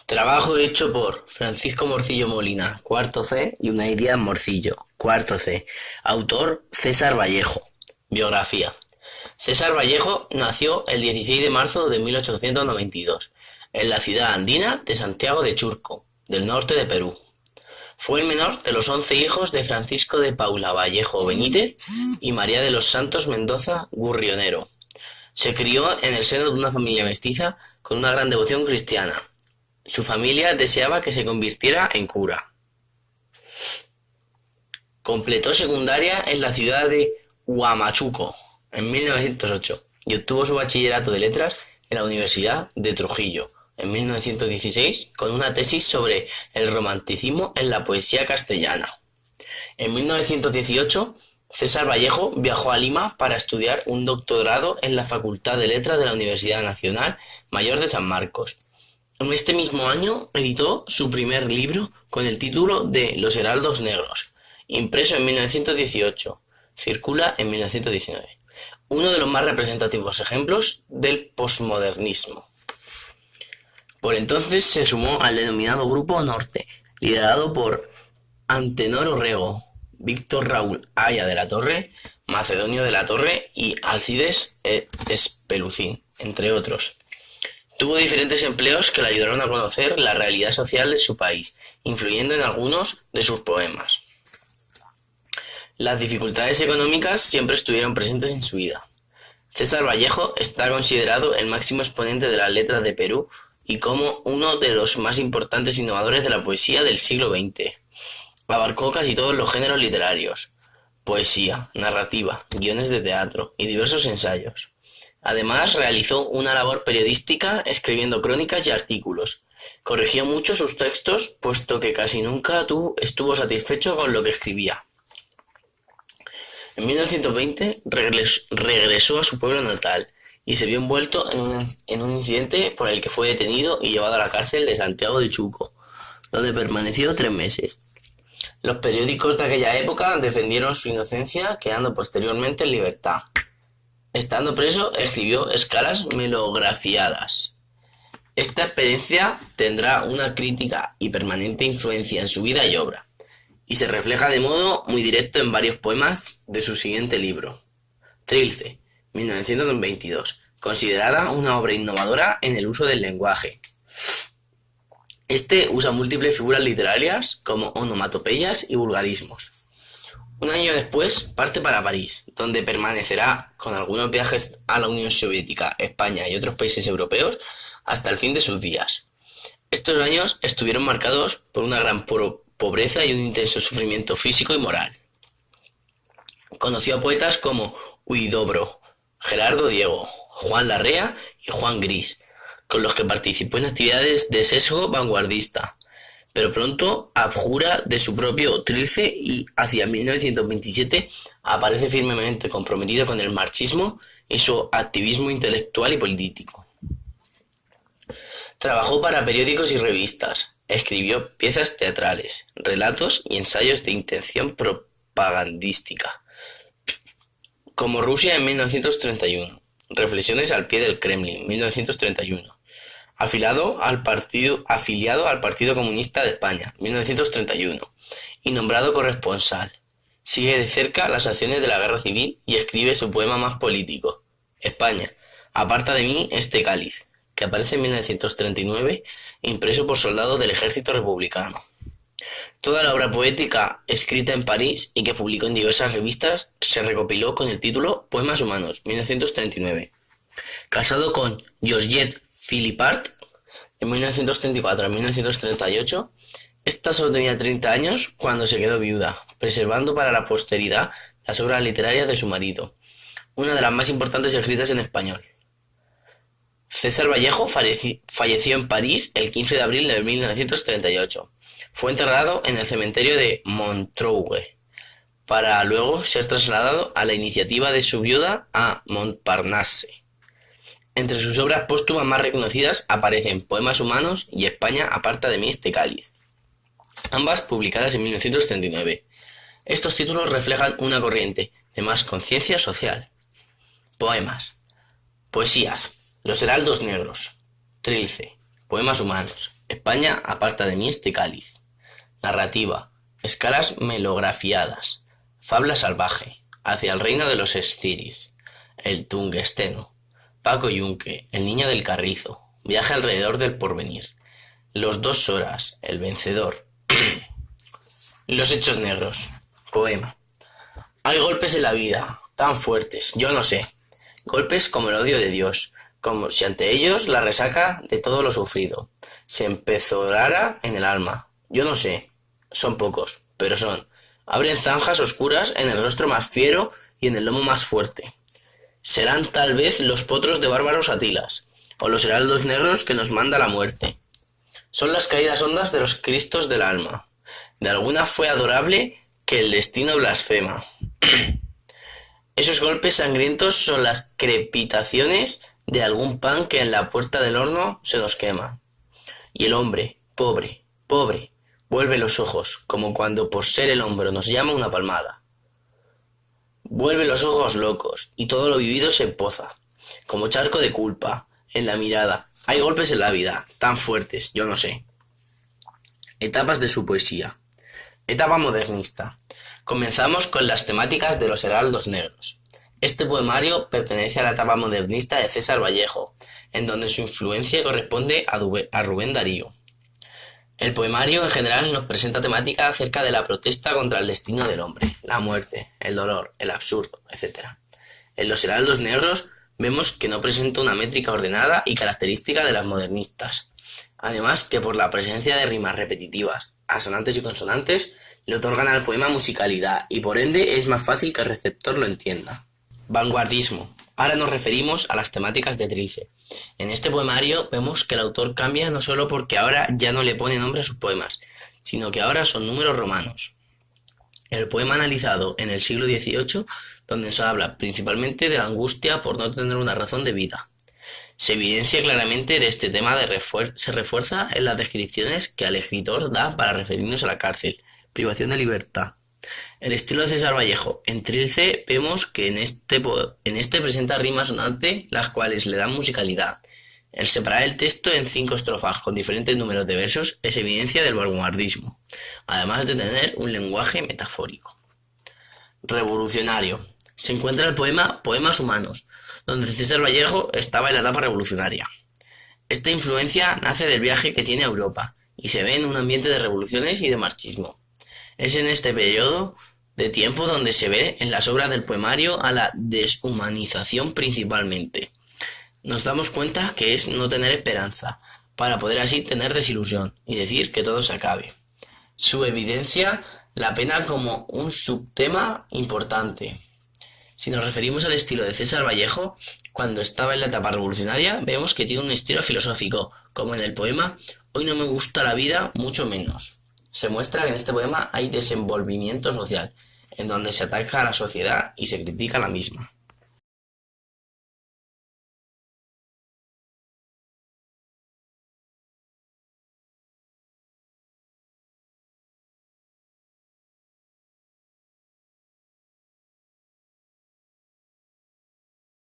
Trabajo hecho por Francisco Morcillo Molina, cuarto C, y Unai Díaz Morcillo, cuarto C. Autor César Vallejo. Biografía. César Vallejo nació el 16 de marzo de 1892 en la ciudad andina de Santiago de Churco, del norte de Perú. Fue el menor de los 11 hijos de Francisco de Paula Vallejo Benítez y María de los Santos Mendoza Gurrionero. Se crió en el seno de una familia mestiza con una gran devoción cristiana. Su familia deseaba que se convirtiera en cura. Completó secundaria en la ciudad de Huamachuco en 1908 y obtuvo su bachillerato de letras en la Universidad de Trujillo en 1916 con una tesis sobre el romanticismo en la poesía castellana. En 1918, César Vallejo viajó a Lima para estudiar un doctorado en la Facultad de Letras de la Universidad Nacional Mayor de San Marcos. En este mismo año editó su primer libro con el título de Los Heraldos Negros, impreso en 1918, circula en 1919, uno de los más representativos ejemplos del posmodernismo. Por entonces se sumó al denominado Grupo Norte, liderado por Antenor Orrego, Víctor Raúl Aya de la Torre, Macedonio de la Torre y Alcides Espelucín, entre otros. Tuvo diferentes empleos que le ayudaron a conocer la realidad social de su país, influyendo en algunos de sus poemas. Las dificultades económicas siempre estuvieron presentes en su vida. César Vallejo está considerado el máximo exponente de las letras de Perú y como uno de los más importantes innovadores de la poesía del siglo XX. Abarcó casi todos los géneros literarios: poesía, narrativa, guiones de teatro y diversos ensayos. Además, realizó una labor periodística escribiendo crónicas y artículos. Corrigió mucho sus textos, puesto que casi nunca estuvo satisfecho con lo que escribía. En 1920 regresó a su pueblo natal y se vio envuelto en un incidente por el que fue detenido y llevado a la cárcel de Santiago de Chuco, donde permaneció 3 meses. Los periódicos de aquella época defendieron su inocencia, quedando posteriormente en libertad. Estando preso, escribió escalas melografiadas. Esta experiencia tendrá una crítica y permanente influencia en su vida y obra, y se refleja de modo muy directo en varios poemas de su siguiente libro, Trilce, 1922, considerada una obra innovadora en el uso del lenguaje. Este usa múltiples figuras literarias como onomatopeyas y vulgarismos. Un año después parte para París, donde permanecerá con algunos viajes a la Unión Soviética, España y otros países europeos hasta el fin de sus días. Estos años estuvieron marcados por una gran pobreza y un intenso sufrimiento físico y moral. Conoció a poetas como Huidobro, Gerardo Diego, Juan Larrea y Juan Gris, con los que participó en actividades de sesgo vanguardista, pero pronto abjura de su propio Trilce y hacia 1927 aparece firmemente comprometido con el marxismo y su activismo intelectual y político. Trabajó para periódicos y revistas, escribió piezas teatrales, relatos y ensayos de intención propagandística, como Rusia en 1931, Reflexiones al pie del Kremlin, 1931. Afiliado al Partido Comunista de España, 1931, y nombrado corresponsal. Sigue de cerca las acciones de la Guerra Civil y escribe su poema más político, España, aparta de mí este cáliz, que aparece en 1939, impreso por soldados del ejército republicano. Toda la obra poética escrita en París y que publicó en diversas revistas se recopiló con el título Poemas humanos, 1939. Casado con Georgette Philippart, en 1934 a 1938, esta solo tenía 30 años cuando se quedó viuda, preservando para la posteridad las obras literarias de su marido, una de las más importantes escritas en español. César Vallejo falleció en París el 15 de abril de 1938. Fue enterrado en el cementerio de Montreuil, para luego ser trasladado a la iniciativa de su viuda a Montparnasse. Entre sus obras póstumas más reconocidas aparecen Poemas humanos y España aparta de mí este cáliz, ambas publicadas en 1939. Estos títulos reflejan una corriente de más conciencia social. Poemas. Poesías. Los Heraldos Negros. Trilce. Poemas humanos. España aparta de mí este cáliz. Narrativa. Escalas melografiadas. Fabla salvaje. Hacia el reino de los esciris. El tungsteno. Paco Yunque. El niño del carrizo. Viaje alrededor del porvenir. Los 2 horas. El vencedor. Los hechos negros. Poema. Hay golpes en la vida, tan fuertes, yo no sé. Golpes como el odio de Dios, como si ante ellos la resaca de todo lo sufrido se empezorara en el alma. Yo no sé. Son pocos, pero son. Abren zanjas oscuras en el rostro más fiero y en el lomo más fuerte. Serán tal vez los potros de bárbaros Atilas, o los heraldos negros que nos manda la muerte. Son las caídas hondas de los cristos del alma. De alguna fue adorable que el destino blasfema. Esos golpes sangrientos son las crepitaciones de algún pan que en la puerta del horno se nos quema. Y el hombre, pobre, pobre, vuelve los ojos, como cuando por ser el hombro nos llama una palmada. Vuelve los ojos locos, y todo lo vivido se poza, como charco de culpa, en la mirada. Hay golpes en la vida, tan fuertes, yo no sé. Etapas de su poesía. Etapa modernista. Comenzamos con las temáticas de los heraldos negros. Este poemario pertenece a la etapa modernista de César Vallejo, en donde su influencia corresponde a Rubén Darío. El poemario en general nos presenta temática acerca de la protesta contra el destino del hombre, la muerte, el dolor, el absurdo, etc. En los heraldos negros vemos que no presenta una métrica ordenada y característica de las modernistas. Además que por la presencia de rimas repetitivas, asonantes y consonantes, le otorgan al poema musicalidad y por ende es más fácil que el receptor lo entienda. Vanguardismo. Ahora nos referimos a las temáticas de Trilce. En este poemario vemos que el autor cambia no solo porque ahora ya no le pone nombre a sus poemas, sino que ahora son números romanos. El poema analizado en el siglo XVIII, donde se habla principalmente de la angustia por no tener una razón de vida. Se evidencia claramente de este tema se refuerza en las descripciones que el escritor da para referirnos a la cárcel, privación de libertad. El estilo de César Vallejo. En Trilce vemos que en este presenta rimas sonantes, las cuales le dan musicalidad. El separar el texto en 5 estrofas con diferentes números de versos es evidencia del vanguardismo, además de tener un lenguaje metafórico. Revolucionario. Se encuentra el poema Poemas humanos, donde César Vallejo estaba en la etapa revolucionaria. Esta influencia nace del viaje que tiene a Europa y se ve en un ambiente de revoluciones y de marxismo. Es en este periodo de tiempo donde se ve en las obras del poemario a la deshumanización principalmente. Nos damos cuenta que es no tener esperanza, para poder así tener desilusión y decir que todo se acabe. Su evidencia la pena como un subtema importante. Si nos referimos al estilo de César Vallejo, cuando estaba en la etapa revolucionaria, vemos que tiene un estilo filosófico, como en el poema Hoy no me gusta la vida, mucho menos. Se muestra que en este poema hay desenvolvimiento social, en donde se ataca a la sociedad y se critica a la misma.